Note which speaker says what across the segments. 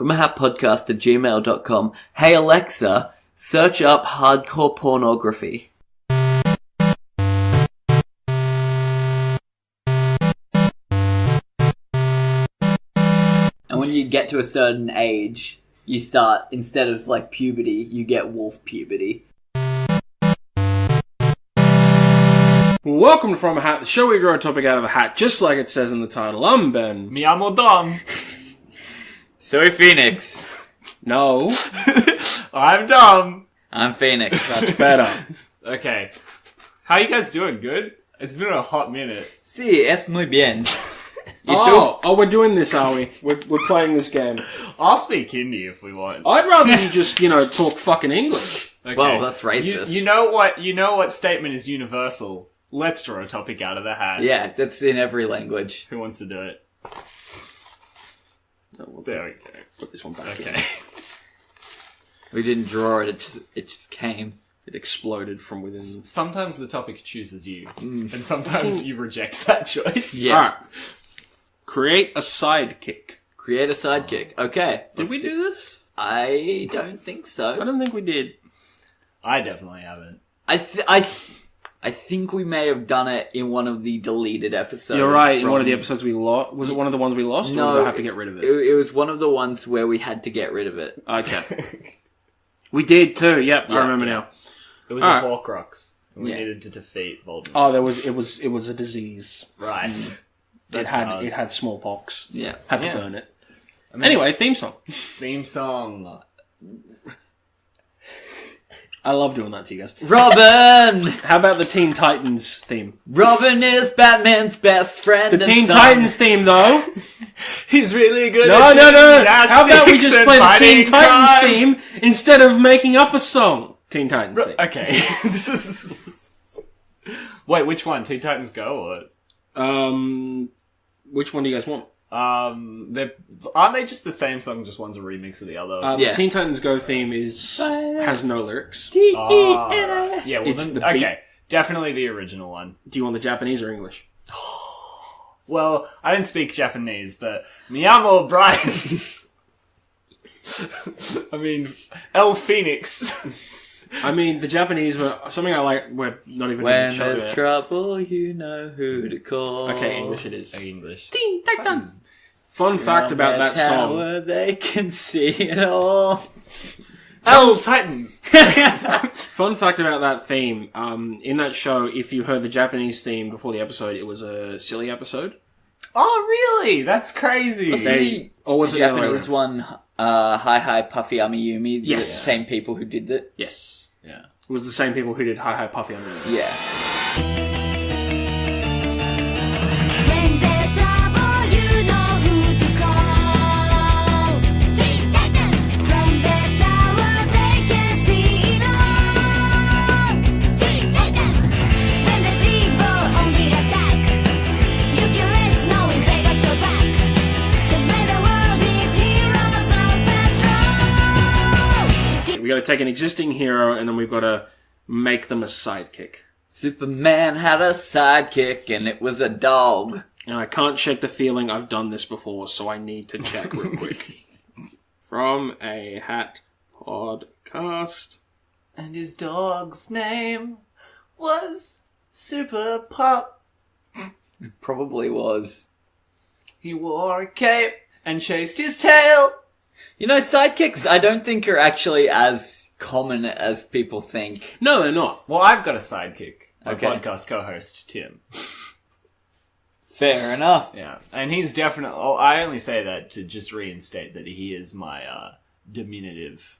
Speaker 1: FromAHatPodcast@gmail.com. Hey Alexa, search up hardcore pornography. And when you get to a certain age, you start, instead of like puberty, you get wolf puberty.
Speaker 2: Welcome to From a Hat, the show where we draw a topic out of a hat, just like it says in the title. I'm Ben.
Speaker 3: Mi amo Dom.
Speaker 1: Soy Phoenix.
Speaker 2: No.
Speaker 3: I'm Dom.
Speaker 1: I'm Phoenix.
Speaker 2: That's better.
Speaker 3: Okay. How you guys doing? Good? It's been a hot minute.
Speaker 1: Sí, es muy bien.
Speaker 2: Oh, we're doing this, are we? We're playing this game.
Speaker 3: I'll speak Hindi if we want.
Speaker 2: I'd rather you just, talk fucking English.
Speaker 3: Okay.
Speaker 1: Well, that's racist.
Speaker 3: You know what statement is universal? Let's draw a topic out of the hat.
Speaker 1: Yeah, that's in every language.
Speaker 3: Who wants to do it? There we go.
Speaker 2: Put this one back.
Speaker 3: Okay.
Speaker 1: We didn't draw it, it just came.
Speaker 2: It exploded from within.
Speaker 3: Sometimes the topic chooses you. And sometimes you reject that choice.
Speaker 1: Yeah.
Speaker 2: Alright. Create a sidekick.
Speaker 1: Create a sidekick. Okay.
Speaker 2: Did we do this?
Speaker 1: I don't think so.
Speaker 2: I don't think we did.
Speaker 3: I definitely haven't.
Speaker 1: I think we may have done it in one of the deleted episodes.
Speaker 2: You're right, in one of the episodes we lost. Was it one of the ones we lost,
Speaker 1: No,
Speaker 2: or did I have to get rid of it?
Speaker 1: It was one of the ones where we had to get rid of it.
Speaker 2: Okay. We did too, yep, I remember now.
Speaker 3: It was
Speaker 2: Alright.
Speaker 3: a Horcrux. And we needed to defeat Voldemort.
Speaker 2: Oh, it was a disease.
Speaker 3: Right.
Speaker 2: It had smallpox.
Speaker 1: Yeah.
Speaker 2: Had to burn it. Anyway, theme song.
Speaker 3: Theme song.
Speaker 2: I love doing that to you guys.
Speaker 1: Robin!
Speaker 2: How about the Teen Titans theme?
Speaker 1: Robin is Batman's best friend.
Speaker 2: The Teen Titans theme, though.
Speaker 3: He's really good
Speaker 2: No. How about we just play the Teen Titans theme instead of making up a song? Teen Titans theme.
Speaker 3: Okay. This is... Wait, which one? Teen Titans Go or...
Speaker 2: Which one do you guys want?
Speaker 3: aren't they just the same song? Just one's a remix of the other.
Speaker 2: The Teen Titans Go theme has no lyrics.
Speaker 3: Yeah, well
Speaker 2: It's
Speaker 3: then,
Speaker 2: the beat.
Speaker 3: okay, definitely the original one.
Speaker 2: Do you want the Japanese or English?
Speaker 3: Well, I didn't speak Japanese, but mi amo Brian. I mean, El Phoenix.
Speaker 2: I mean, the Japanese were something I like. We're not even doing
Speaker 1: When
Speaker 2: the show
Speaker 1: there's
Speaker 2: yet.
Speaker 1: trouble, you know who to call.
Speaker 2: Okay, English it is.
Speaker 3: English.
Speaker 2: Teen Titans. Fun fact about that song.
Speaker 1: Tower, they can see it all.
Speaker 3: El Titans.
Speaker 2: Fun fact about that theme. In that show, if you heard the Japanese theme before the episode, it was a silly episode.
Speaker 3: Oh, really? That's crazy.
Speaker 2: Or was
Speaker 1: The
Speaker 2: it the other way
Speaker 1: Japanese
Speaker 2: around?
Speaker 1: one, Hi Hi Puffy Amiyumi, the
Speaker 2: Yes.
Speaker 1: same people who did that.
Speaker 2: Yes.
Speaker 3: Yeah.
Speaker 2: It was the same people who did Hi Hi Puffy on it.
Speaker 1: Yeah.
Speaker 4: When there's trouble, you know who to call. Teen Titans. From their tower, they can see it all. Teen Titans. When there's evil on the attack, you can rest knowing they got your back. 'Cause when the world needs heroes on patrol.
Speaker 2: We got to take an existing hero and then we've got to make them a sidekick.
Speaker 1: Superman had a sidekick and it was a dog.
Speaker 2: And I can't shake the feeling I've done this before, so I need to check real quick. From a Hat Podcast.
Speaker 3: And his dog's name was Super Pup.
Speaker 1: Probably was.
Speaker 3: He wore a cape and chased his tail.
Speaker 1: You know, sidekicks I don't think are actually as common as people think.
Speaker 2: No, they're not.
Speaker 3: Well, I've got a sidekick. My
Speaker 1: Okay.
Speaker 3: podcast co-host, Tim.
Speaker 1: Fair enough.
Speaker 3: Yeah. And he's definitely... Oh, I only say that to just reinstate that he is my diminutive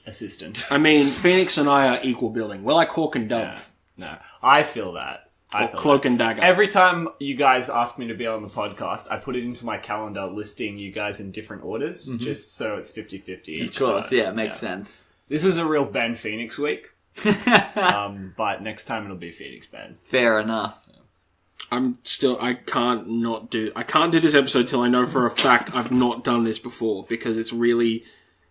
Speaker 3: assistant.
Speaker 2: I mean, Phoenix and I are equal billing. We're like Hawk and Dove.
Speaker 3: No. I feel that.
Speaker 2: Or Cloak and Dagger.
Speaker 3: Every time you guys ask me to be on the podcast, I put it into my calendar listing you guys in different orders, just so it's 50-50 each
Speaker 1: Of course,
Speaker 3: time.
Speaker 1: yeah, makes sense.
Speaker 3: This was a real Ben Phoenix week, but next time it'll be Phoenix Ben.
Speaker 1: Fair enough.
Speaker 2: I can't do this episode till I know for a fact I've not done this before, because it's really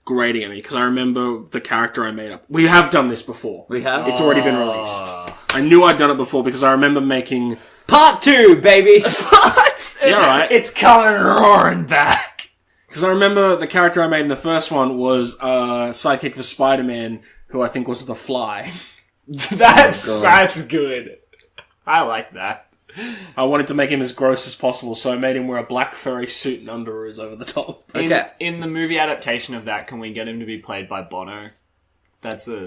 Speaker 2: grating at me, because I remember the character I made up. We have done this before.
Speaker 1: We have?
Speaker 2: It's already been released. I knew I'd done it before because I remember making...
Speaker 1: Part 2, baby!
Speaker 3: What?
Speaker 2: Yeah, right.
Speaker 3: It's coming roaring back.
Speaker 2: Because I remember the character I made in the first one was a sidekick for Spider-Man, who I think was the Fly.
Speaker 3: That's good. I like that.
Speaker 2: I wanted to make him as gross as possible, so I made him wear a black furry suit and underoos over the top.
Speaker 1: Okay.
Speaker 3: In the movie adaptation of that, can we get him to be played by Bono? That's a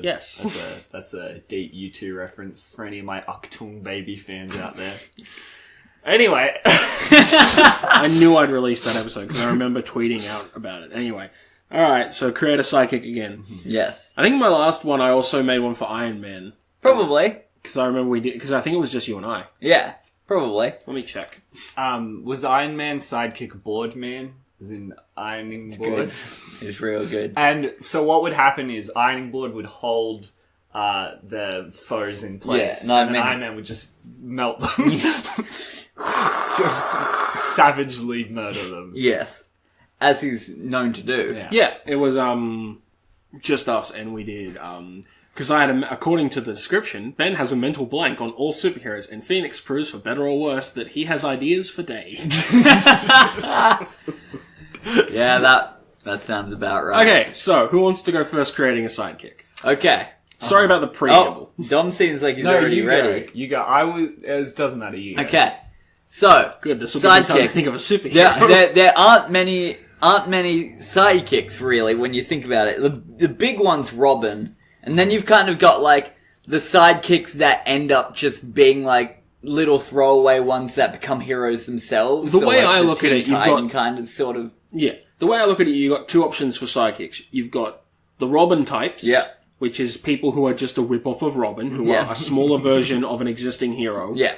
Speaker 3: deep U2 reference for any of my Achtung Baby fans out there. Anyway.
Speaker 2: I knew I'd release that episode because I remember tweeting out about it. Anyway. Alright, so Create A Sidekick again.
Speaker 1: Yes.
Speaker 2: I think my last one, I also made one for Iron Man.
Speaker 1: Probably.
Speaker 2: Because I remember we did, because I think it was just you and I.
Speaker 1: Yeah. Probably.
Speaker 2: Let me check.
Speaker 3: Was Iron Man's sidekick Boardman? As in ironing board?
Speaker 1: It's real good.
Speaker 3: And so what would happen is ironing board would hold the foes in place.
Speaker 1: Yeah,
Speaker 3: and then Iron Man would just melt them. Just savagely murder them.
Speaker 1: Yes. As he's known to do.
Speaker 2: Yeah, it was just us, and we did because I had according to the description, Ben has a mental blank on all superheroes, and Phoenix proves, for better or worse, that he has ideas for days.
Speaker 1: Yeah, that sounds about right.
Speaker 2: Okay, so who wants to go first creating a sidekick?
Speaker 1: Okay.
Speaker 2: Sorry about the preamble.
Speaker 1: Oh, Dom seems like he's already ready.
Speaker 3: You go. It doesn't matter. You go.
Speaker 1: Okay. So,
Speaker 2: Good, this will give me time to
Speaker 1: sidekicks.
Speaker 2: think of a superhero.
Speaker 1: There aren't many sidekicks, really, when you think about it. The big one's Robin, and then you've kind of got, like, the sidekicks that end up just being, like, little throwaway ones that become heroes themselves.
Speaker 2: The way
Speaker 1: like
Speaker 2: I look at
Speaker 1: Teen
Speaker 2: it, you've
Speaker 1: Titan
Speaker 2: got-
Speaker 1: kind of, sort of...
Speaker 2: Yeah. The way I look at it, you've got two options for sidekicks. You've got the Robin types,
Speaker 1: Yeah.
Speaker 2: which is people who are just a rip-off of Robin, who
Speaker 1: Yes.
Speaker 2: are a smaller version of an existing hero.
Speaker 1: Yeah.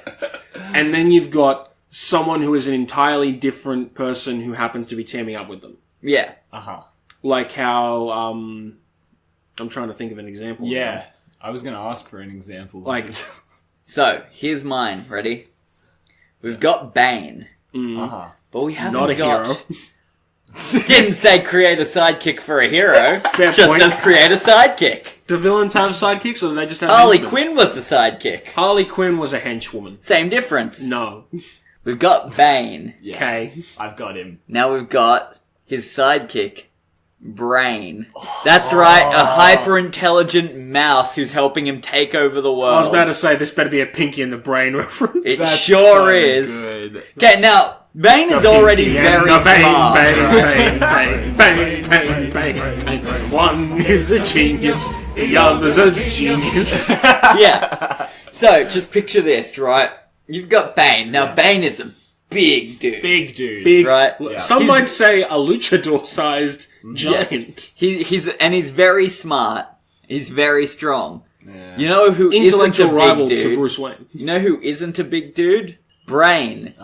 Speaker 2: And then you've got someone who is an entirely different person who happens to be teaming up with them.
Speaker 1: Yeah.
Speaker 2: Like how, I'm trying to think of an example.
Speaker 3: Yeah. I was going to ask for an example.
Speaker 2: Like,
Speaker 1: So, here's mine. Ready? We've got Bane. But we haven't
Speaker 2: not a
Speaker 1: got...
Speaker 2: hero.
Speaker 1: Didn't say create a sidekick for a hero.
Speaker 2: Fair
Speaker 1: just
Speaker 2: point.
Speaker 1: says create a sidekick.
Speaker 2: Do villains have sidekicks, or do they just have
Speaker 1: Harley
Speaker 2: henchmen?
Speaker 1: Quinn was the sidekick.
Speaker 2: Harley Quinn was a henchwoman.
Speaker 1: Same difference.
Speaker 2: No.
Speaker 1: We've got Bane.
Speaker 3: Yes.
Speaker 2: Okay.
Speaker 3: I've got him.
Speaker 1: Now we've got his sidekick, Brain. That's right, a hyper-intelligent mouse who's helping him take over the world.
Speaker 2: I was about to say, this better be a Pinky in the Brain reference.
Speaker 1: It
Speaker 3: That's
Speaker 1: sure
Speaker 3: so
Speaker 1: is.
Speaker 3: good.
Speaker 1: Okay, now, Bane is already
Speaker 2: Pinky and
Speaker 1: very
Speaker 2: the Bane,
Speaker 1: smart.
Speaker 2: Bane. One is a genius, the other's a genius.
Speaker 1: Yeah. So, just picture this, right? You've got Bane. Now, Bane is a big dude.
Speaker 3: Big dude.
Speaker 2: Big,
Speaker 1: Right.
Speaker 2: Some
Speaker 1: He's-
Speaker 2: might say a luchador-sized giant.
Speaker 1: He's very smart. He's very strong. Yeah. You know who
Speaker 2: Intellectual
Speaker 1: isn't a
Speaker 2: rival
Speaker 1: big
Speaker 2: to
Speaker 1: dude?
Speaker 2: Bruce Wayne.
Speaker 1: You know who isn't a big dude? Brain.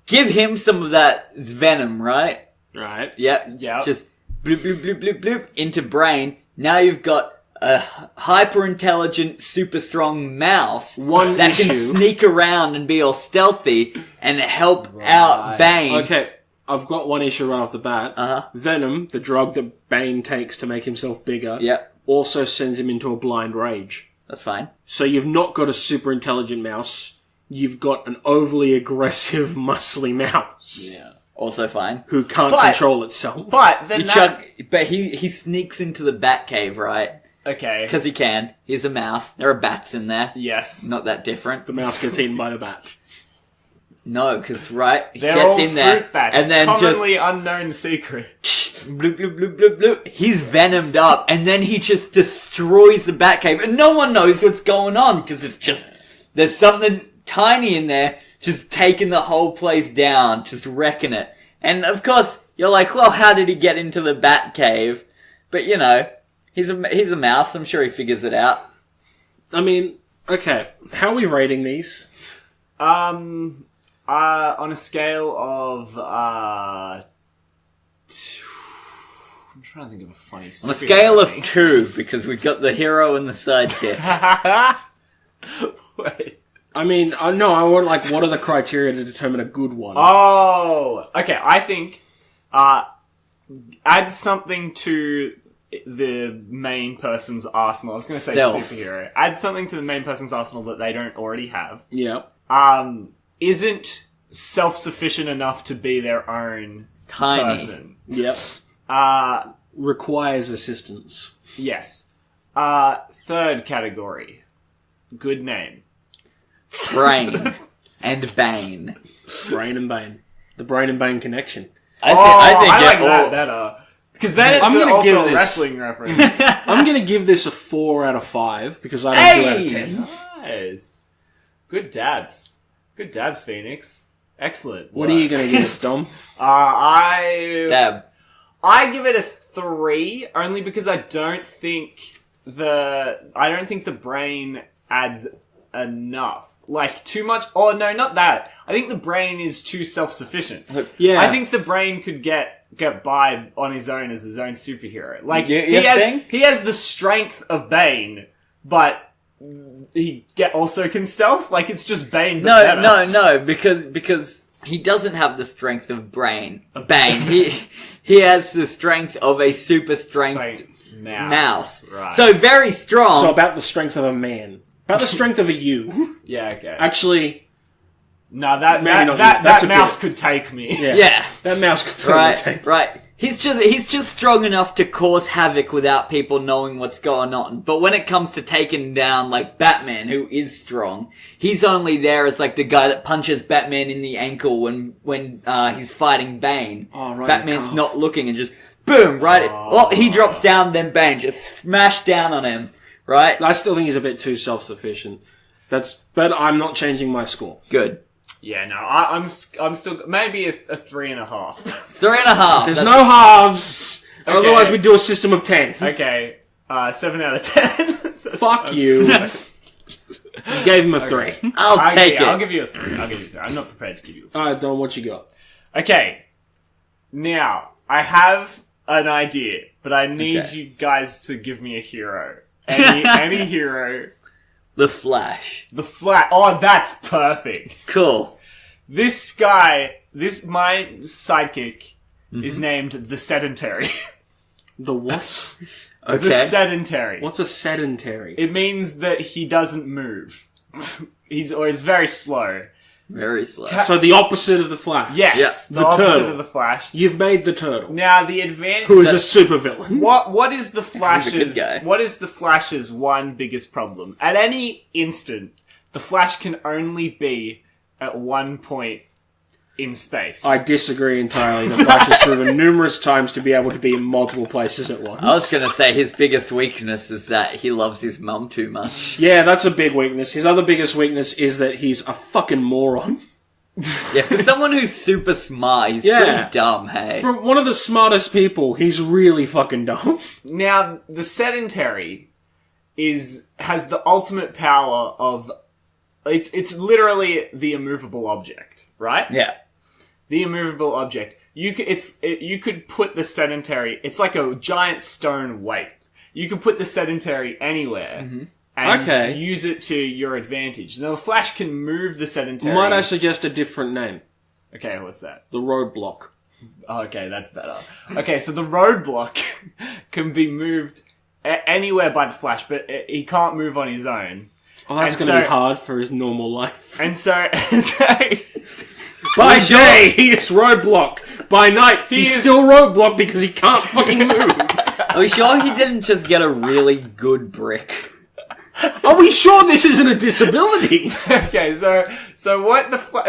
Speaker 1: Give him some of that venom, right?
Speaker 2: Right.
Speaker 1: Yep.
Speaker 3: Yep.
Speaker 1: Just bloop, bloop, bloop, bloop, bloop into Brain. Now you've got a hyper-intelligent, super strong mouse
Speaker 2: One
Speaker 1: that
Speaker 2: issue.
Speaker 1: can sneak around and be all stealthy and help out Bane.
Speaker 2: Okay, I've got one issue right off the bat. Venom, the drug that Bane takes to make himself bigger,
Speaker 1: Yep.
Speaker 2: also sends him into a blind rage.
Speaker 1: That's fine.
Speaker 2: So you've not got a super intelligent mouse, you've got an overly aggressive, muscly mouse.
Speaker 3: Yeah.
Speaker 1: Also fine.
Speaker 2: Who can't
Speaker 3: But-
Speaker 2: control itself.
Speaker 3: But then
Speaker 1: But he sneaks into the Batcave, right?
Speaker 3: Okay.
Speaker 1: Because he can. He's a mouse. There are bats in there.
Speaker 3: Yes.
Speaker 1: Not that different.
Speaker 2: The mouse gets eaten by the bat.
Speaker 1: No, because, right, he
Speaker 3: They're
Speaker 1: gets
Speaker 3: all
Speaker 1: in there,
Speaker 3: fruit bats.
Speaker 1: and then
Speaker 3: commonly unknown secret.
Speaker 1: just bloop, bloop, bloop, bloop, bloop. He's venomed up, and then he just destroys the Batcave, and no one knows what's going on, because it's just, there's something tiny in there, just taking the whole place down, just wrecking it. And, of course, you're like, well, how did he get into the Batcave? But, you know, he's a mouse, I'm sure he figures it out.
Speaker 2: I mean, okay, how are we rating these?
Speaker 3: On a scale of, I'm trying to think of a funny
Speaker 1: On a scale of 2, because we've got the hero and the sidekick.
Speaker 3: Wait.
Speaker 2: I mean, no, I want, like, what are the criteria to determine a good one?
Speaker 3: Oh! Okay, I think, add something to the main person's arsenal. I was going to say
Speaker 1: Stealth.
Speaker 3: superhero. Add something to the main person's arsenal that they don't already have.
Speaker 2: Yeah.
Speaker 3: Isn't self-sufficient enough to be their own
Speaker 1: Tiny.
Speaker 3: person.
Speaker 2: Yep. Requires assistance.
Speaker 3: Yes. Third category. Good name.
Speaker 1: Brain. And Bane.
Speaker 2: Brain and Bane. The Brain and Bane connection.
Speaker 1: I
Speaker 3: like that better. Because then it's also a wrestling reference.
Speaker 2: I'm going to give this a 4 out of 5 because I don't do out of 10.
Speaker 3: Nice. Good dabs. Good dabs, Phoenix. Excellent.
Speaker 2: What are you going to give it, Dom?
Speaker 1: Dab.
Speaker 3: I give it a 3 only because I don't think the brain adds enough. Like, too much... Oh, no, not that. I think the brain is too self-sufficient.
Speaker 2: Yeah.
Speaker 3: I think the brain could get by on his own as his own superhero. Like,
Speaker 1: You
Speaker 3: he has the strength of Bane, but he also can stealth? Like, it's just Bane, but better.
Speaker 1: No, because he doesn't have the strength of Bane. He has the strength of a super strength mouse.
Speaker 3: Right.
Speaker 1: So very strong.
Speaker 2: So about the strength of a man. About the strength of a you.
Speaker 3: Yeah, okay.
Speaker 2: Actually...
Speaker 3: No, that mouse could take me.
Speaker 1: Yeah.
Speaker 2: That mouse could totally take me.
Speaker 1: Right. He's just strong enough to cause havoc without people knowing what's going on. But when it comes to taking down, like, Batman, who is strong, he's only there as, like, the guy that punches Batman in the ankle when he's fighting Bane.
Speaker 2: Oh, right.
Speaker 1: Batman's not looking and just, boom, right? Well, he drops down, then Bane just smash down on him, right?
Speaker 2: I still think he's a bit too self-sufficient. But I'm not changing my score.
Speaker 1: Good.
Speaker 3: Yeah, no, I'm still maybe a 3.5.
Speaker 1: 3.5.
Speaker 2: There's no halves. Okay. Otherwise, we'd do a system of 10.
Speaker 3: Okay, 7 out of 10.
Speaker 2: Fuck you. You gave him a 3.
Speaker 1: I'll take it.
Speaker 3: I'll give you a 3. I'm not prepared to give you a 3.
Speaker 2: Alright, Don, what you got?
Speaker 3: Okay, now I have an idea, but I need you guys to give me a hero. Any hero.
Speaker 1: The Flash.
Speaker 3: The Flash. Oh, that's perfect.
Speaker 1: Cool.
Speaker 3: This guy, my sidekick, is named the Sedentary.
Speaker 2: The what?
Speaker 1: Okay.
Speaker 3: The Sedentary.
Speaker 2: What's a sedentary?
Speaker 3: It means that he doesn't move. He's very slow.
Speaker 1: Very slow.
Speaker 2: So the opposite of the Flash.
Speaker 3: Yes,
Speaker 1: Yeah.
Speaker 3: the opposite
Speaker 2: turtle.
Speaker 3: of the Flash.
Speaker 2: You've made the turtle.
Speaker 3: Now the advantage.
Speaker 2: Who is a supervillain.
Speaker 3: What is the
Speaker 1: He's a good
Speaker 3: Flash's?
Speaker 1: guy.
Speaker 3: What is the Flash's one biggest problem? At any instant, the Flash can only be at one point in space.
Speaker 2: I disagree entirely. The Flash has proven numerous times to be able to be in multiple places at once.
Speaker 1: I was gonna say his biggest weakness is that he loves his mum too much.
Speaker 2: Yeah, that's a big weakness. His other biggest weakness is that he's a fucking moron.
Speaker 1: Yeah, for someone who's super smart, he's pretty dumb, hey?
Speaker 2: For one of the smartest people, he's really fucking dumb.
Speaker 3: Now the Sedentary has the ultimate power of it's literally the immovable object, right?
Speaker 1: Yeah.
Speaker 3: The immovable object. You could put the Sedentary. It's like a giant stone weight. You could put the Sedentary anywhere and use it to your advantage. Now the Flash can move the Sedentary.
Speaker 2: Might I suggest a different name?
Speaker 3: Okay, what's that?
Speaker 2: The Roadblock.
Speaker 3: Okay, that's better. Okay, so the Roadblock can be moved anywhere by the Flash, but he can't move on his own.
Speaker 2: Oh, that's going to be hard for his normal life.
Speaker 3: And so
Speaker 2: by day, he is Roadblock. By night, he's still Roadblock because he can't fucking move.
Speaker 1: Are we sure he didn't just get a really good brick?
Speaker 2: Are we sure this isn't a disability?
Speaker 3: Okay, so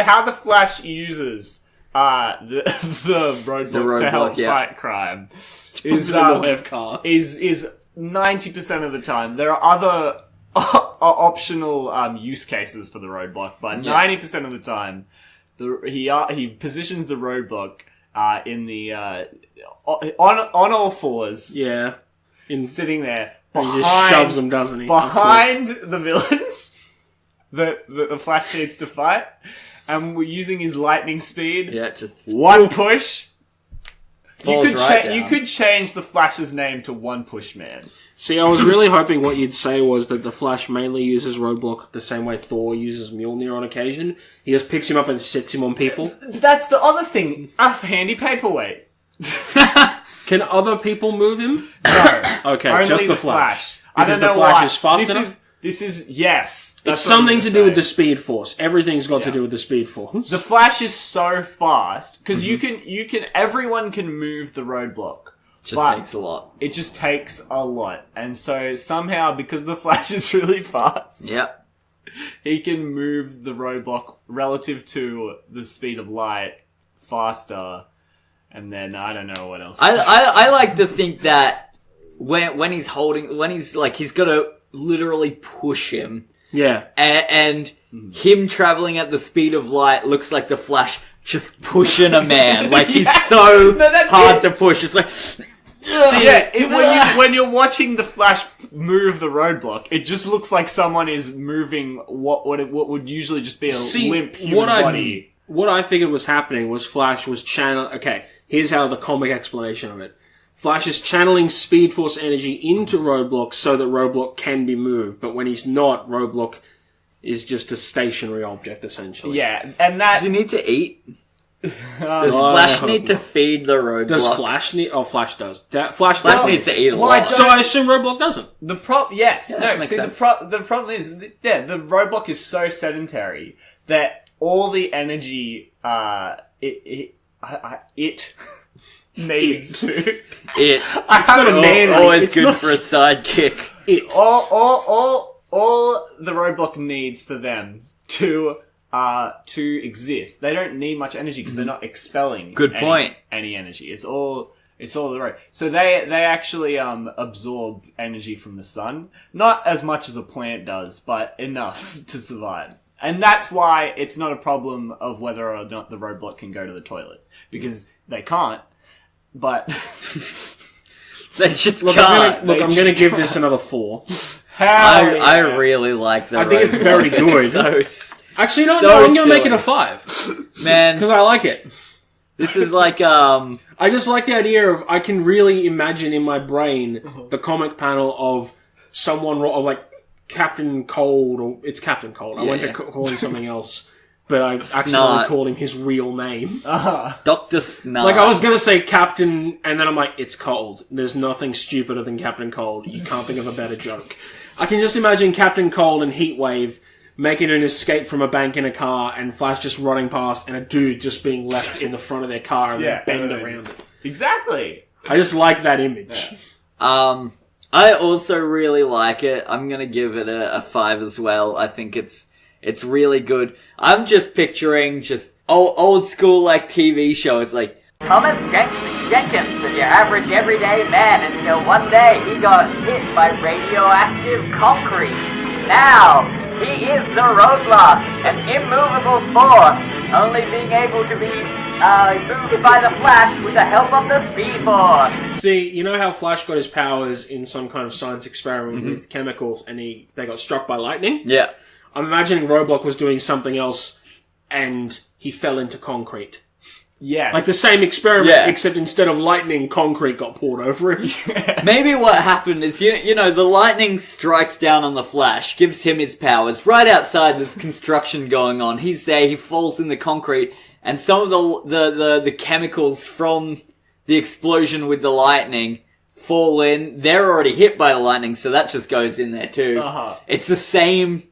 Speaker 3: how the Flash uses the Roadblock to help fight crime is 90% of the time. There are other optional use cases for the Roadblock, but 90% of the time, he positions the Roadblock in the on all fours.
Speaker 2: Yeah,
Speaker 3: sitting there.
Speaker 2: He just shoves them, doesn't he?
Speaker 3: Behind the villains that the Flash needs to fight, and we're using his lightning speed.
Speaker 1: Yeah, just
Speaker 3: one push.
Speaker 1: You
Speaker 3: could change the Flash's name to One Push Man.
Speaker 2: See, I was really hoping what you'd say was that the Flash mainly uses Roadblock the same way Thor uses Mjolnir on occasion. He just picks him up and sets him on people.
Speaker 3: That's the other thing. A handy paperweight.
Speaker 2: Can other people move him?
Speaker 3: No.
Speaker 2: Okay,
Speaker 3: only
Speaker 2: just the Flash.
Speaker 3: I
Speaker 2: Because
Speaker 3: don't know
Speaker 2: the Flash
Speaker 3: why.
Speaker 2: is fast enough?
Speaker 3: This is, yes.
Speaker 2: It's
Speaker 3: that's what I'm
Speaker 2: something
Speaker 3: gonna
Speaker 2: to do with
Speaker 3: say.
Speaker 2: the Speed Force. Everything's got to
Speaker 3: Yeah.
Speaker 2: do with the Speed Force.
Speaker 3: The Flash is so fast, because everyone can move the roadblock.
Speaker 1: Just
Speaker 3: but
Speaker 1: takes a lot.
Speaker 3: It just takes a lot. And so somehow, because the Flash is really fast,
Speaker 1: Yep.
Speaker 3: he can move the roadblock relative to the speed of light faster. And then, I don't know what else.
Speaker 1: I like to think that when he's he's got to literally push him.
Speaker 2: Yeah.
Speaker 1: And him traveling at the speed of light looks like the Flash just pushing a man. Like, he's so
Speaker 3: that's
Speaker 1: hard
Speaker 3: it.
Speaker 1: to push. It's like...
Speaker 2: See,
Speaker 3: When you're watching the Flash move the roadblock, it just looks like someone is moving what would usually just be a limp human body.
Speaker 2: What I figured was happening was Flash was channeling... Okay, here's how the comic explanation of it. Flash is channeling Speed Force energy into Roadblock so that Roadblock can be moved, but when he's not, Roadblock is just a stationary object, essentially.
Speaker 3: Yeah, and that...
Speaker 1: Does he need to eat? Does Flash need to feed the roadblock?
Speaker 2: Does Flash need... Oh, Flash does. Flash
Speaker 1: needs to eat a
Speaker 3: Well, I
Speaker 1: lot.
Speaker 3: don't-
Speaker 2: So I assume Roadblock doesn't.
Speaker 3: The yes,
Speaker 1: that
Speaker 3: no.
Speaker 1: makes
Speaker 3: See,
Speaker 1: sense.
Speaker 3: the problem is, the roadblock is so sedentary that all the energy it needs to.
Speaker 1: It's
Speaker 3: not a man.
Speaker 1: always
Speaker 2: It's
Speaker 1: good
Speaker 2: not-
Speaker 1: for a sidekick.
Speaker 3: All the roadblock needs for them to exist. They don't need much energy because they're not expelling.
Speaker 1: Good point.
Speaker 3: Any energy. It's all the road. So they actually absorb energy from the sun, not as much as a plant does, but enough to survive. And that's why it's not a problem of whether or not the roadblock can go to the toilet, because they can't. But
Speaker 1: They just
Speaker 2: Look,
Speaker 1: can't.
Speaker 2: I'm gonna give this another 4.
Speaker 1: I really like the
Speaker 2: I think it's very good.
Speaker 1: So,
Speaker 2: Actually, no,
Speaker 1: So
Speaker 2: I'm gonna make it
Speaker 1: silly.
Speaker 2: a 5.
Speaker 1: man,
Speaker 2: Because I like it.
Speaker 1: this is like,
Speaker 2: I just like the idea of, I can really imagine in my brain the comic panel of someone, of like Captain Cold, or it's Captain Cold. I went to
Speaker 1: Yeah.
Speaker 2: call him something else, but I accidentally
Speaker 1: Snot.
Speaker 2: called him his real name.
Speaker 1: Dr. Snark.
Speaker 2: Like, I was gonna say Captain, and then I'm like, it's Cold. There's nothing stupider than Captain Cold. You can't think of a better joke. I can just imagine Captain Cold and Heatwave making an escape from a bank in a car, and Flash just running past, and a dude just being left in the front of their car, and then bend around it.
Speaker 3: exactly.
Speaker 2: I just like that image.
Speaker 1: I also really like it. I'm gonna give it a 5 as well. I think it's really good. I'm just picturing just old school like TV show. It's like Thomas Jenkins was your average everyday man until one day he got hit by radioactive concrete. Now he is the roadblock, an immovable force, only being able to be moved by the Flash with the help of the Speed Force.
Speaker 2: See, you know how Flash got his powers in some kind of science experiment with chemicals, and they got struck by lightning?
Speaker 1: Yeah.
Speaker 2: I'm imagining Roadblock was doing something else, and he fell into concrete.
Speaker 3: Yes.
Speaker 2: Like the same experiment,
Speaker 1: Yeah.
Speaker 2: except instead of lightning, concrete got poured over him.
Speaker 1: Maybe what happened is, you know, the lightning strikes down on the Flash, gives him his powers. Right outside, there's construction going on. He's there, he falls in the concrete, and some of the chemicals from the explosion with the lightning fall in. They're already hit by the lightning, so that just goes in there too.
Speaker 3: Uh-huh.
Speaker 1: It's the same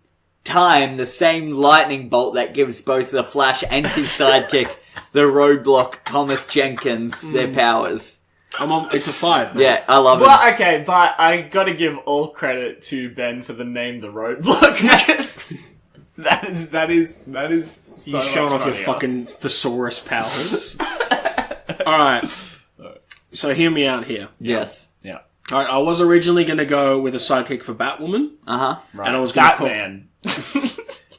Speaker 1: time, the same lightning bolt that gives both the Flash and his sidekick, the roadblock Thomas Jenkins, their powers.
Speaker 2: It's a 5, man.
Speaker 1: Yeah, I love it.
Speaker 3: But okay, but I gotta give all credit to Ben for the name the roadblock, because that is so
Speaker 2: You've shown
Speaker 3: much
Speaker 2: off your
Speaker 3: funnier.
Speaker 2: fucking thesaurus powers. Alright. So hear me out here.
Speaker 1: Yes.
Speaker 3: Yeah.
Speaker 2: Alright, I was originally going to go with a sidekick for Batwoman.
Speaker 1: Uh-huh.
Speaker 3: Right.
Speaker 2: And I was gonna
Speaker 3: Batman.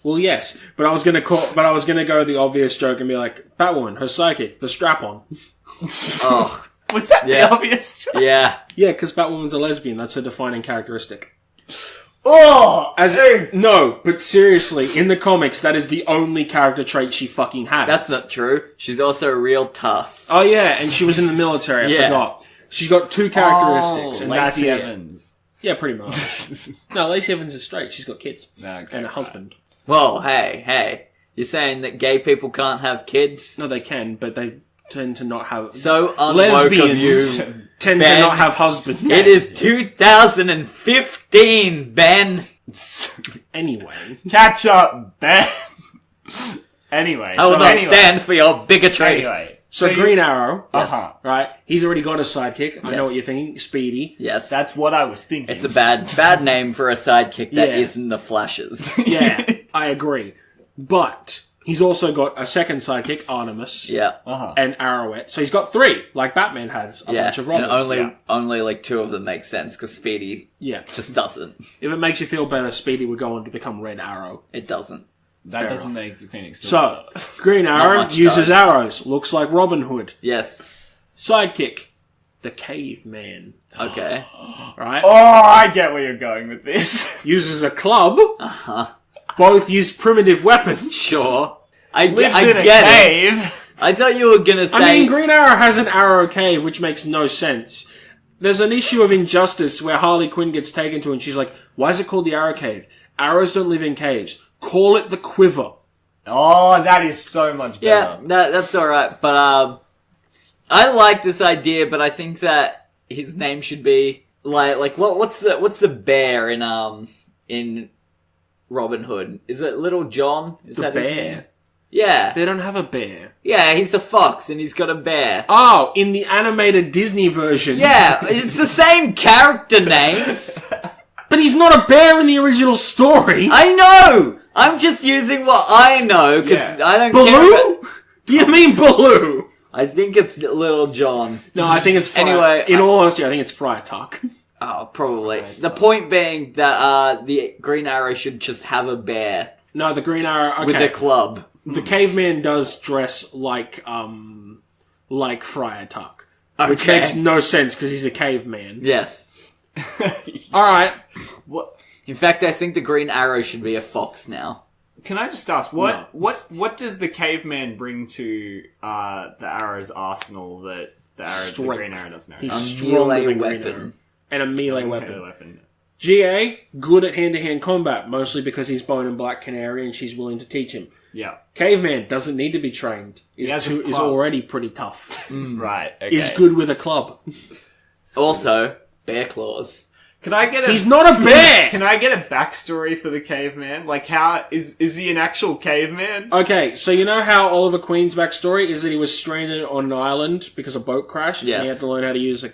Speaker 2: Well, yes, but I was going to go the obvious joke and be like, Batwoman, her sidekick, the strap-on.
Speaker 1: Oh,
Speaker 3: Was that
Speaker 1: Yeah.
Speaker 3: the obvious choice?
Speaker 1: yeah.
Speaker 2: Yeah, because Batwoman's a lesbian. That's her defining characteristic.
Speaker 3: Oh!
Speaker 2: No, but seriously, in the comics, that is the only character trait she fucking has.
Speaker 1: That's not true. She's also real tough.
Speaker 2: Oh yeah, and she was in the military. I
Speaker 1: Yeah.
Speaker 2: forgot. She's got 2 characteristics, and that's
Speaker 3: Lacey
Speaker 2: it.
Speaker 3: Evans.
Speaker 2: Yeah, pretty much. No, Lacey Evans is straight. She's got kids
Speaker 3: Okay,
Speaker 2: and a
Speaker 3: right.
Speaker 2: husband.
Speaker 1: Whoa, hey. You're saying that gay people can't have kids?
Speaker 2: No, they can, but they tend to not have.
Speaker 1: So unwoke of you.
Speaker 2: Lesbians tend
Speaker 1: Ben.
Speaker 2: to not have husbands.
Speaker 1: It is 2015, Ben.
Speaker 2: Anyway.
Speaker 3: Catch up, Ben. Anyway.
Speaker 1: I will
Speaker 3: so
Speaker 1: not
Speaker 3: anyway,
Speaker 1: stand for your bigotry.
Speaker 3: Anyway.
Speaker 2: So Green Arrow,
Speaker 3: Uh-huh.
Speaker 2: right? He's already got a sidekick. I
Speaker 1: Yes.
Speaker 2: know what you're thinking. Speedy.
Speaker 1: Yes.
Speaker 3: That's what I was thinking.
Speaker 1: It's a bad name for a sidekick that
Speaker 2: Yeah.
Speaker 1: isn't the Flashes.
Speaker 2: Yeah, I agree. But he's also got a second sidekick, Artemis,
Speaker 1: Yeah.
Speaker 3: Uh-huh.
Speaker 2: and Arrowette. So he's got 3, like Batman has a
Speaker 1: Yeah.
Speaker 2: bunch of
Speaker 1: And
Speaker 2: Robins.
Speaker 1: only like 2 of them make sense because Speedy
Speaker 2: Yeah.
Speaker 1: just doesn't.
Speaker 2: If it makes you feel better, Speedy would go on to become Red Arrow.
Speaker 1: It doesn't.
Speaker 3: That
Speaker 2: Fair
Speaker 3: doesn't
Speaker 2: enough.
Speaker 3: make Phoenix feel
Speaker 2: So, Green Arrow
Speaker 1: much
Speaker 2: uses
Speaker 1: does.
Speaker 2: arrows. Looks like Robin Hood.
Speaker 1: Yes.
Speaker 2: Sidekick, the Caveman.
Speaker 1: Okay.
Speaker 2: Right?
Speaker 3: Oh, I get where you're going with this.
Speaker 2: Uses a club.
Speaker 1: Uh-huh.
Speaker 2: Both use primitive weapons.
Speaker 1: Sure. I
Speaker 3: Lives
Speaker 1: get
Speaker 3: in a
Speaker 1: it.
Speaker 3: cave.
Speaker 1: I thought you were gonna say.
Speaker 2: I mean, Green Arrow has an arrow cave, which makes no sense. There's an issue of Injustice where Harley Quinn gets taken to and she's like, why is it called the Arrow Cave? Arrows don't live in caves. Call it the Quiver.
Speaker 3: Oh, that is so much
Speaker 1: Yeah,
Speaker 3: better.
Speaker 1: that's alright, but I like this idea, but I think that his name should be like what's the bear in Robin Hood? Is it Little John? Is
Speaker 2: The
Speaker 1: that his
Speaker 2: bear.
Speaker 1: name? Yeah.
Speaker 2: They don't have a bear.
Speaker 1: Yeah, he's a fox and he's got a bear.
Speaker 2: Oh, in the animated Disney version.
Speaker 1: Yeah, it's the same character names.
Speaker 2: But he's not a bear in the original story.
Speaker 1: I know! I'm just using what I know, because
Speaker 2: Yeah.
Speaker 1: I don't care.
Speaker 2: Baloo? Do you mean Baloo?
Speaker 1: I think it's Little John.
Speaker 2: No, I think it's
Speaker 1: Anyway,
Speaker 2: in all honesty, I think it's Friar Tuck.
Speaker 1: Oh, probably. The point being that the Green Arrow should just have a bear
Speaker 2: No, the Green Arrow.
Speaker 1: with
Speaker 2: Okay,
Speaker 1: a club.
Speaker 2: the caveman does dress like Friar Tuck, which
Speaker 1: Okay.
Speaker 2: makes no sense because he's a caveman.
Speaker 1: Yes.
Speaker 2: All right,
Speaker 3: What?
Speaker 1: In fact, I think the Green Arrow should be a fox now.
Speaker 3: Can I just ask what does the caveman bring to the Arrow's arsenal that the Green Arrow doesn't have?
Speaker 2: He's
Speaker 1: A
Speaker 2: stronger
Speaker 1: melee
Speaker 2: than
Speaker 1: weapon.
Speaker 2: Green Arrow. And a melee
Speaker 3: Melee
Speaker 2: weapon. GA, good at hand-to-hand combat, mostly because he's Bone and Black Canary and she's willing to teach him.
Speaker 3: Yeah.
Speaker 2: Caveman doesn't need to be trained.
Speaker 3: has a
Speaker 2: Is
Speaker 3: club.
Speaker 2: already pretty tough.
Speaker 3: Right. Okay.
Speaker 2: Is good with a club.
Speaker 1: Also, bear claws.
Speaker 3: Can I get a?
Speaker 2: He's not a bear!
Speaker 3: Can I get a backstory for the caveman? Like, how is he an actual caveman?
Speaker 2: Okay, so you know how Oliver Queen's backstory is that he was stranded on an island because a boat crashed
Speaker 1: Yes.
Speaker 2: and he had to learn how to use a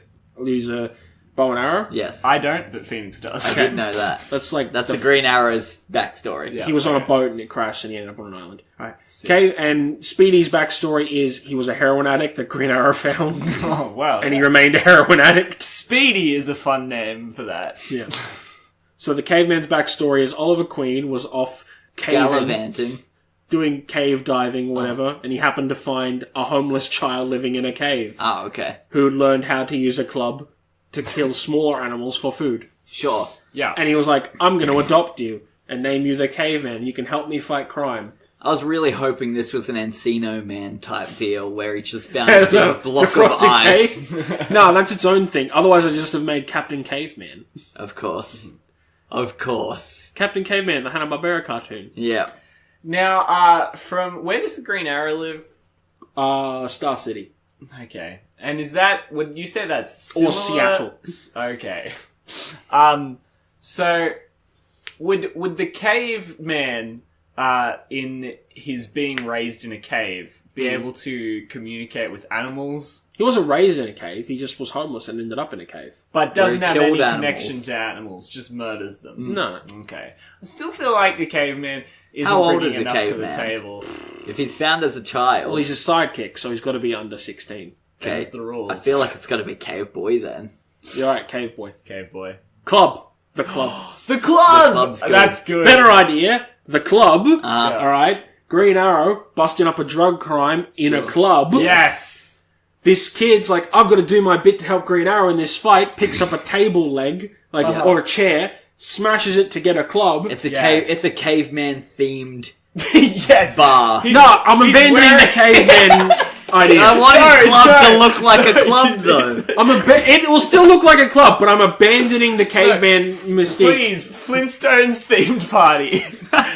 Speaker 2: bow and arrow?
Speaker 1: Yes.
Speaker 3: I don't, but Phoenix does.
Speaker 1: I did know that.
Speaker 2: That's like
Speaker 1: That's the Green Arrow's backstory.
Speaker 3: Yeah.
Speaker 2: he was on a boat and it crashed and he ended up on an island. Alright. Okay, and Speedy's backstory is he was a heroin addict that Green Arrow found
Speaker 3: Oh wow.
Speaker 2: and he remained a heroin addict.
Speaker 3: Speedy is a fun name for that.
Speaker 2: Yeah. So the caveman's backstory is Oliver Queen was off caving,
Speaker 1: Gallivanting.
Speaker 2: doing cave diving, whatever, and he happened to find a homeless child living in a cave
Speaker 1: Oh, okay.
Speaker 2: who learned how to use a club to kill smaller animals for food.
Speaker 1: Sure.
Speaker 3: Yeah.
Speaker 2: And he was like, I'm going to adopt you and name you the caveman. You can help me fight crime.
Speaker 1: I was really hoping this was an Encino Man type deal where he just found
Speaker 2: As
Speaker 1: a block of
Speaker 2: defrosted
Speaker 1: ice.
Speaker 2: cave. No, that's its own thing. Otherwise, I'd just have made Captain Caveman.
Speaker 1: Of course. Of course.
Speaker 2: Captain Caveman, the Hanna-Barbera cartoon.
Speaker 1: Yeah.
Speaker 3: Now, from where does the Green Arrow live?
Speaker 2: Star City.
Speaker 3: Okay. And is that, would you say that's
Speaker 2: Or
Speaker 3: similar?
Speaker 2: Seattle.
Speaker 3: Okay. So, would the caveman, in his being raised in a cave, be able to communicate with animals,
Speaker 2: He wasn't raised in a cave. He just was homeless and ended up in a cave.
Speaker 3: but doesn't
Speaker 1: he
Speaker 3: have
Speaker 1: killed
Speaker 3: any
Speaker 1: animals.
Speaker 3: connection to animals, just murders them?
Speaker 2: No.
Speaker 3: Okay. I still feel like the caveman isn't
Speaker 1: How old
Speaker 3: bringing
Speaker 1: is the
Speaker 3: enough to the
Speaker 1: caveman?
Speaker 3: table.
Speaker 1: If he's found as a child,
Speaker 2: Well, he's a sidekick, so he's got to be under 16.
Speaker 1: okay,
Speaker 3: Them's the rules.
Speaker 1: I feel like it's got to be Cave Boy then.
Speaker 2: You're right, cave boy.
Speaker 3: Cave boy.
Speaker 2: Club. The club.
Speaker 3: The club!
Speaker 1: club's good.
Speaker 3: That's good.
Speaker 2: Better idea. The club.
Speaker 1: Uh,
Speaker 2: Alright. Green Arrow busting up a drug crime in a club.
Speaker 3: Yes!
Speaker 2: This kid's like, I've got to do my bit to help Green Arrow in this fight, picks up a table leg, or a chair, smashes it to get a club.
Speaker 1: It's a
Speaker 3: Yes.
Speaker 1: cave. It's a caveman themed
Speaker 3: Yes!
Speaker 1: bar.
Speaker 2: No, I'm abandoning the caveman. idea.
Speaker 1: I want his club
Speaker 3: no.
Speaker 1: to look like a club, though.
Speaker 2: It will still look like a club, but I'm abandoning the caveman mystique.
Speaker 3: Please, Flintstones themed party.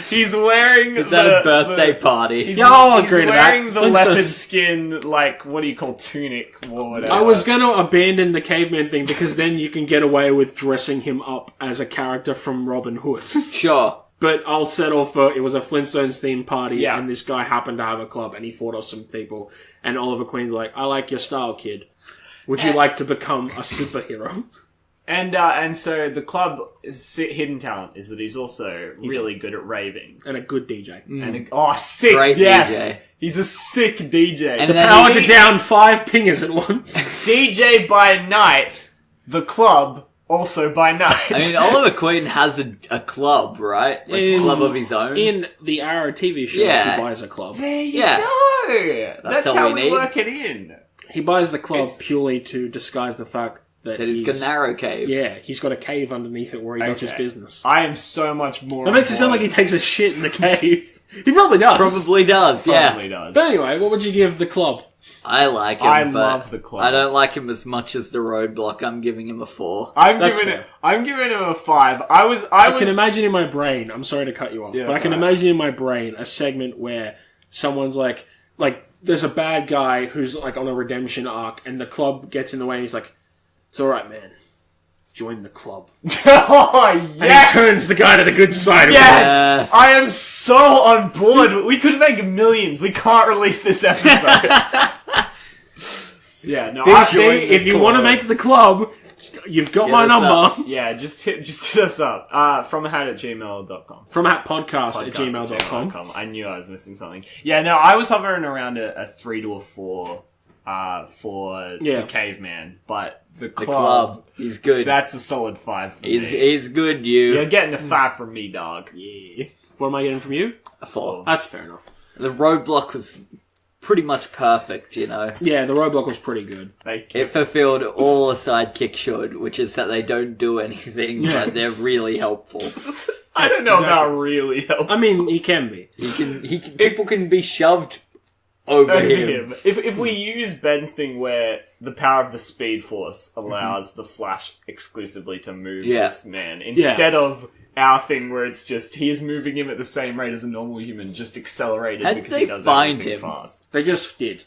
Speaker 3: He's wearing
Speaker 1: Is that a birthday party?
Speaker 3: He's,
Speaker 2: Yeah, I'll
Speaker 3: he's
Speaker 2: agree to that.
Speaker 3: wearing the
Speaker 2: Flintstones.
Speaker 3: leopard skin, like, what do you call, tunic or whatever.
Speaker 2: I was going to abandon the caveman thing because then you can get away with dressing him up as a character from Robin Hood.
Speaker 1: Sure.
Speaker 2: But I'll settle for it was a Flintstones themed party,
Speaker 3: Yeah.
Speaker 2: and this guy happened to have a club, and he fought off some people. And Oliver Queen's like, "I like your style, kid. Would you like to become a superhero?"
Speaker 3: And so the club hidden talent is that he's also really good at raving.
Speaker 2: And a good DJ.
Speaker 3: And sick!
Speaker 1: Great
Speaker 3: yes,
Speaker 1: DJ.
Speaker 3: He's a sick DJ.
Speaker 1: And
Speaker 3: The
Speaker 1: then
Speaker 2: Power
Speaker 1: he-
Speaker 2: to down 5 pingers at once.
Speaker 3: DJ by night, the club also by night.
Speaker 1: I mean, Oliver Queen has a club, right? Like a club of his own.
Speaker 2: In the Arrow TV show,
Speaker 1: Yeah.
Speaker 2: he buys a club.
Speaker 3: there you
Speaker 1: Yeah.
Speaker 3: go. That's
Speaker 1: all
Speaker 3: how
Speaker 1: we
Speaker 3: we
Speaker 1: need.
Speaker 3: work it in.
Speaker 2: He buys the club
Speaker 3: It's-
Speaker 2: purely to disguise the fact that
Speaker 1: that it's
Speaker 2: he's...
Speaker 1: a narrow cave.
Speaker 2: Yeah, he's got a cave underneath it where he does his
Speaker 3: Okay.
Speaker 2: business.
Speaker 3: I am so much more.
Speaker 2: That makes it sound like he takes a shit in the cave. He probably does.
Speaker 1: Probably does, yeah.
Speaker 3: Probably does.
Speaker 2: But anyway, what would you give the club?
Speaker 1: I like him,
Speaker 3: I
Speaker 1: but
Speaker 3: love the club.
Speaker 1: I don't like him as much as the roadblock. I'm giving him a 4.
Speaker 2: That's
Speaker 3: giving
Speaker 2: fair.
Speaker 3: I'm giving him a 5. I
Speaker 2: I can imagine in my brain, I'm sorry to cut you off,
Speaker 3: Yeah,
Speaker 2: but I
Speaker 3: that's
Speaker 2: can
Speaker 3: alright.
Speaker 2: imagine in my brain a segment where someone's like, there's a bad guy who's like on a redemption arc and the club gets in the way and he's like, "It's alright, man. Join the club."
Speaker 3: Oh
Speaker 2: And
Speaker 3: yes,
Speaker 2: he turns the guy to the good side of
Speaker 3: yes!
Speaker 1: Yes.
Speaker 3: I am so on board. We could make millions. We can't release this episode. Yeah, no.
Speaker 2: it.
Speaker 3: I
Speaker 2: DC,
Speaker 3: joined the
Speaker 2: if you want to
Speaker 3: club.
Speaker 2: make the club, you've got my
Speaker 1: us
Speaker 2: number.
Speaker 1: up.
Speaker 3: Yeah, just hit us up. Fromhat@gmail.com.
Speaker 2: From @podcast@gmail.com.
Speaker 3: I knew I was missing something. Yeah, no, I was hovering around a 3 to a 4 for
Speaker 2: Yeah.
Speaker 3: the caveman, but the
Speaker 1: The
Speaker 3: club,
Speaker 1: club. He's good.
Speaker 3: that's a solid 5 for me.
Speaker 1: He's good, you.
Speaker 3: You're getting a 5 from me, dog.
Speaker 2: Yeah. What am I getting from you?
Speaker 1: A 4.
Speaker 2: That's fair enough.
Speaker 1: The roadblock was pretty much perfect, you know.
Speaker 2: Yeah, the roadblock was pretty good.
Speaker 3: Like,
Speaker 1: It fulfilled all a sidekick should, which is that they don't do anything, but they're really helpful.
Speaker 3: I don't know
Speaker 2: Exactly.
Speaker 3: about really helpful.
Speaker 2: I mean, he can be.
Speaker 1: People can be shoved over
Speaker 3: Over
Speaker 1: him.
Speaker 3: him. If we use Ben's thing where the power of the Speed Force allows the Flash exclusively to move
Speaker 1: Yeah.
Speaker 3: this man, instead of our thing where it's just he is moving him at the same rate as a normal human, just accelerated
Speaker 1: How'd
Speaker 3: because
Speaker 1: they
Speaker 3: he does
Speaker 1: find
Speaker 3: everything
Speaker 1: him?
Speaker 3: fast.
Speaker 2: They just did.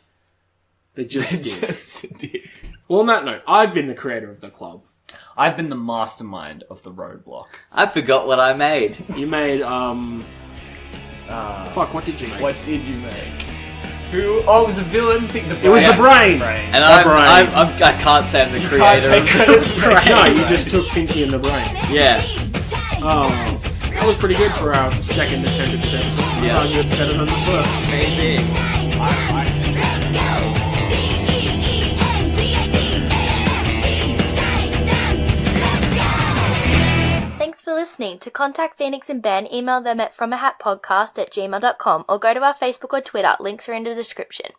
Speaker 2: They just did.
Speaker 3: Just did.
Speaker 2: Well, on that note, I've been the creator of the club.
Speaker 3: I've been the mastermind of the roadblock.
Speaker 1: I forgot what I made.
Speaker 2: You made, fuck, what did you make?
Speaker 3: What did you make? Who? Oh, it was a villain thing.
Speaker 2: It was the brain!
Speaker 1: And
Speaker 2: Brain.
Speaker 1: I can't say I'm the
Speaker 3: Can't
Speaker 1: creator
Speaker 3: take
Speaker 1: of
Speaker 3: credit for
Speaker 1: Brain.
Speaker 2: No, you just took Pinky and the brain.
Speaker 1: Yeah.
Speaker 2: Oh, that was pretty good for our second attempt at this episode.
Speaker 1: Yeah.
Speaker 2: I argue it's better than the first.
Speaker 1: Maybe.
Speaker 4: Let's go! Thanks for listening. To contact Phoenix and Ben, email them at fromahatpodcast@gmail.com or go to our Facebook or Twitter. Links are in the description.